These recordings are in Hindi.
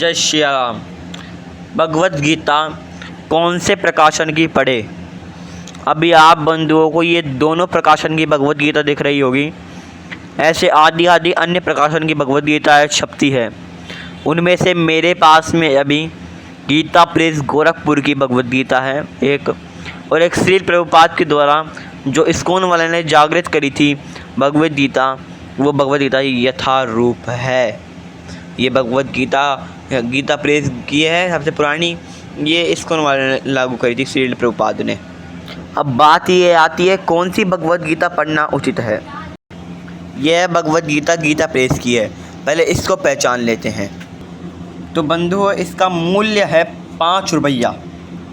जय श्री राम। भगवत गीता कौन से प्रकाशन की पढ़े? अभी आप बंधुओं को ये दोनों प्रकाशन की भगवत गीता दिख रही होगी। ऐसे आदि आदि अन्य प्रकाशन की भगवत गीता छपती है। उनमें से मेरे पास में अभी गीता प्रेस गोरखपुर की भगवत गीता है एक, और एक श्रील प्रभुपाद के द्वारा जो इस्कॉन वाले ने जागृत करी थी भगवत गीता, वो भगवत गीता यथारूप है। ये भगवत गीता प्रेस की है सबसे पुरानी, ये इस्कॉन वाले ने लागू करी थी श्रील प्रभुपाद ने। अब बात ये आती है कौन सी भगवत गीता पढ़ना उचित है। यह भगवत गीता गीता प्रेस की है, पहले इसको पहचान लेते हैं। तो बंधुओं, इसका मूल्य है 5 रुपया।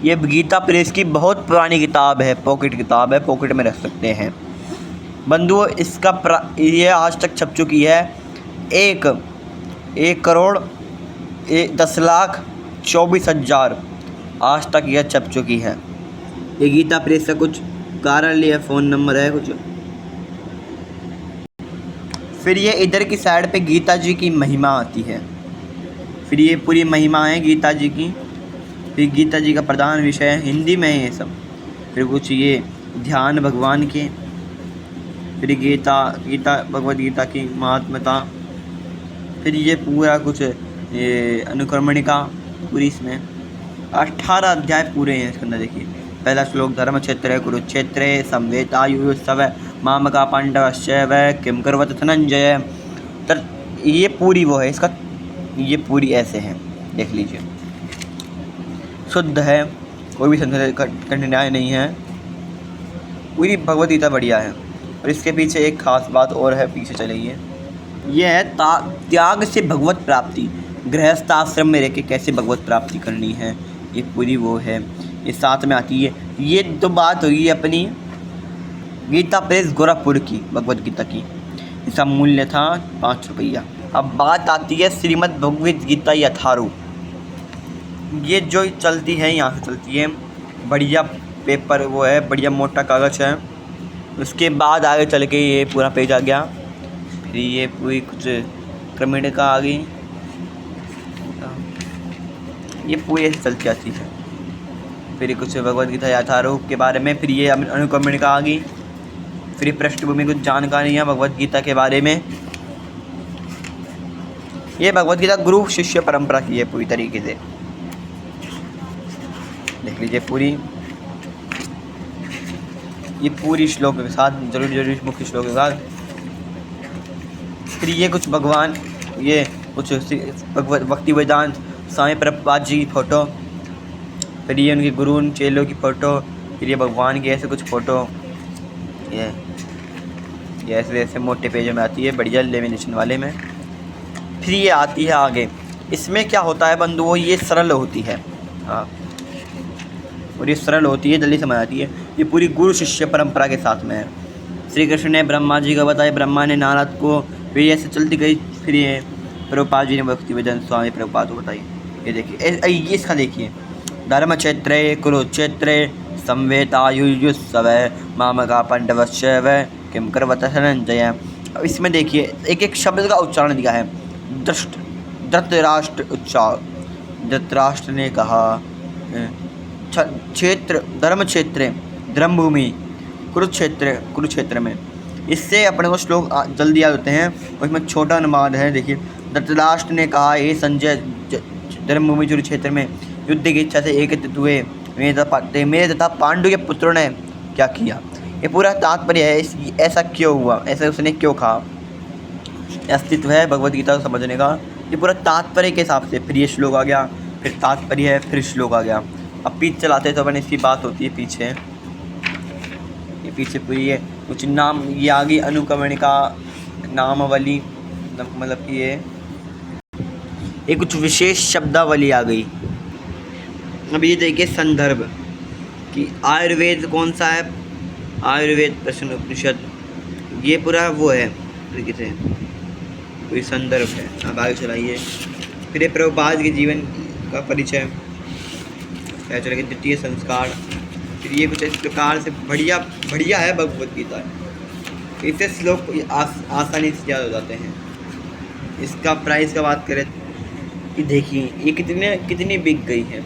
ये गीता प्रेस की बहुत पुरानी किताब है, पॉकेट किताब है, पॉकेट में रख सकते हैं। बंधुओं, इसका ये आज तक छप चुकी है 1,10,24,000 आज तक यह छप चुकी है। ये गीता प्रेस का कुछ कार्यालय है, फ़ोन नंबर है कुछ। फिर ये इधर की साइड पे गीता जी की महिमा आती है। फिर ये पूरी महिमा है गीता जी की। फिर गीता जी का प्रधान विषय है, हिंदी में है ये सब। फिर कुछ ये ध्यान भगवान के। फिर गीता भगवत गीता की महात्मता। फिर ये पूरा कुछ ये अनुक्रमणिका पूरी, इसमें 18 अध्याय पूरे हैं इसके अंदर। देखिए, पहला श्लोक धर्म क्षेत्र कुरुक्षेत्रे संवेतायुयुत्सव मामका पांडवश्चैव किम करवत धनंजय। तर ये पूरी वो है इसका, ये पूरी ऐसे है, देख लीजिए, शुद्ध है, कोई भी संदेह कठिनाई नहीं है, पूरी भगवत गीता बढ़िया है। और इसके पीछे एक खास बात और है, पीछे चलिए। यह है त्याग से भगवत प्राप्ति, गृहस्थ आश्रम में रह के कैसे भगवत प्राप्ति करनी है, ये पूरी वो है। ये साथ में आती है। ये तो बात होगी अपनी गीता प्रेस गोरखपुर की भगवत गीता की। इसका मूल्य था 5 रुपया। अब बात आती है श्रीमद् भगवत गीता यथारूप। ये जो चलती है, यहाँ से चलती है, बढ़िया पेपर वो है, बढ़िया मोटा कागज़ है। उसके बाद आगे चल के ये पूरा पेज आ गया। फिर ये पूरी कुछ क्रमणिका आ गई, ये पूरी ऐसे चलती आती है। फिर कुछ भगवत गीता यथारूप के बारे में, फिर ये अनुक्रमणिका आ गई। फिर पृष्ठभूमि कुछ जानकारियाँ भगवत गीता के बारे में। ये भगवत गीता गुरु शिष्य परंपरा की है पूरी तरीके से, देख लीजिए पूरी, ये पूरी श्लोक के साथ, जरूरी मुख्य श्लोक के साथ। फिर ये कुछ भगवान, ये कुछ भगवत भक्ति वेदांत स्वामी प्रभुपाद जी की फ़ोटो। फिर ये उनके गुरु उन चेलों की फ़ोटो। फिर ये भगवान की ऐसे कुछ फ़ोटो, ये ऐसे ऐसे मोटे पेजों में आती है, बढ़िया लेमिनेशन वाले में। फिर ये आती है आगे। इसमें क्या होता है बंधुओं, ये सरल होती है, हाँ, और ये सरल होती है, जल्दी समझ आती है। ये पूरी गुरु शिष्य परंपरा के साथ में है। श्री कृष्ण ने ब्रह्मा जी को बताया, ब्रह्मा ने नारद को, फिर ऐसे चलती गई। फिर ये प्रभुपाद जी ने भक्ति वेदांत स्वामी प्रभुपाद को बताई। ये देखिए, ये इसका देखिए, धर्म क्षेत्रे कुरुक्षेत्रे संवेतायुयुत्सव मामका पांडवश्चैव किम करवत धनंजय। अब इसमें देखिए एक एक शब्द का उच्चारण दिया है। धृतराष्ट्र उच्चार, धृतराष्ट्र ने कहा, क्षेत्र धर्म क्षेत्र धर्मभूमि, कुरुक्षेत्र में। इससे अपने को श्लोक जल्दी याद होते हैं। उसमें छोटा अनुवाद है, देखिए। धृतराष्ट्र ने कहा, हे संजय, धर्मभूमि कुरुक्षेत्र में युद्ध की इच्छा से एकत्रित हुए मेरे तथा पांडु के पुत्रों ने क्या किया। ये पूरा तात्पर्य है, ऐसा क्यों हुआ, ऐसा उसने क्यों कहा, अस्तित्व है भगवत गीता को समझने का। ये पूरा तात्पर्य के हिसाब से। फिर ये श्लोक आ गया, फिर तात्पर्य है, फिर श्लोक आ गया। अब पीछे चलाते तो अपन इसकी बात होती है पीछे, ये पीछे पूरी है कुछ नाम, ये आ गई अनुक्रमणिका नामावली, मतलब कि ये कुछ विशेष शब्दावली आ गई। अब ये देखिए संदर्भ कि आयुर्वेद कौन सा है, आयुर्वेद प्रश्न उपनिषद, ये पूरा वो है तरीके से, कोई संदर्भ है। अब आगे चलाइए। फिर ये प्रभुपाद के जीवन का परिचय, क्या चलेगा, द्वितीय संस्कार। फिर ये कुछ इस प्रकार से बढ़िया है भगवत गीता। इससे श्लोक आसानी से याद हो जाते हैं। इसका प्राइस का बात करें, ये देखिए ये कितनी बिक गई है।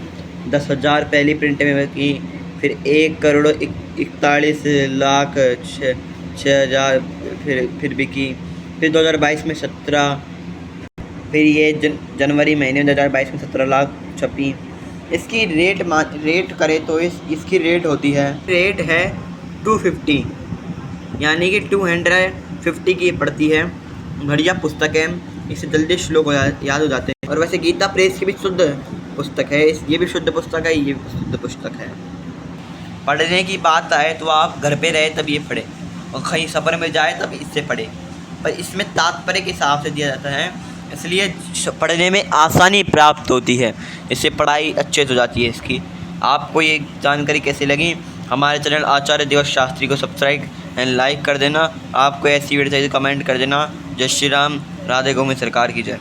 10,000 पहली प्रिंट में बिकी, फिर 1,41,00,000 छः हज़ार फिर बिकी, फिर 2022 में 17, फिर ये जनवरी महीने में 2022 में 17 लाख छपी। इसकी रेट करें तो इसकी रेट होती है, रेट है 250, यानी कि 250 की पड़ती है। बढ़िया पुस्तक है, इससे जल्दी श्लोक याद हो जाते हैं। और वैसे गीता प्रेस की भी शुद्ध पुस्तक है, ये भी शुद्ध पुस्तक है, ये भी शुद्ध पुस्तक है। पढ़ने की बात आए तो आप घर पे रहे तब ये पढ़े, और कहीं सफ़र में जाए तब इससे पढ़े, पर इसमें तात्पर्य के हिसाब से दिया जाता है, इसलिए पढ़ने में आसानी प्राप्त होती है, इससे पढ़ाई अच्छे से हो जाती है इसकी। आपको ये जानकारी कैसी लगी? हमारे चैनल आचार्य देव शास्त्री को सब्सक्राइब एंड लाइक कर देना। आपको ऐसी वीडियो चाहिए तो कमेंट कर देना। जय श्री राम, राधे गोविंद सरकार की जय।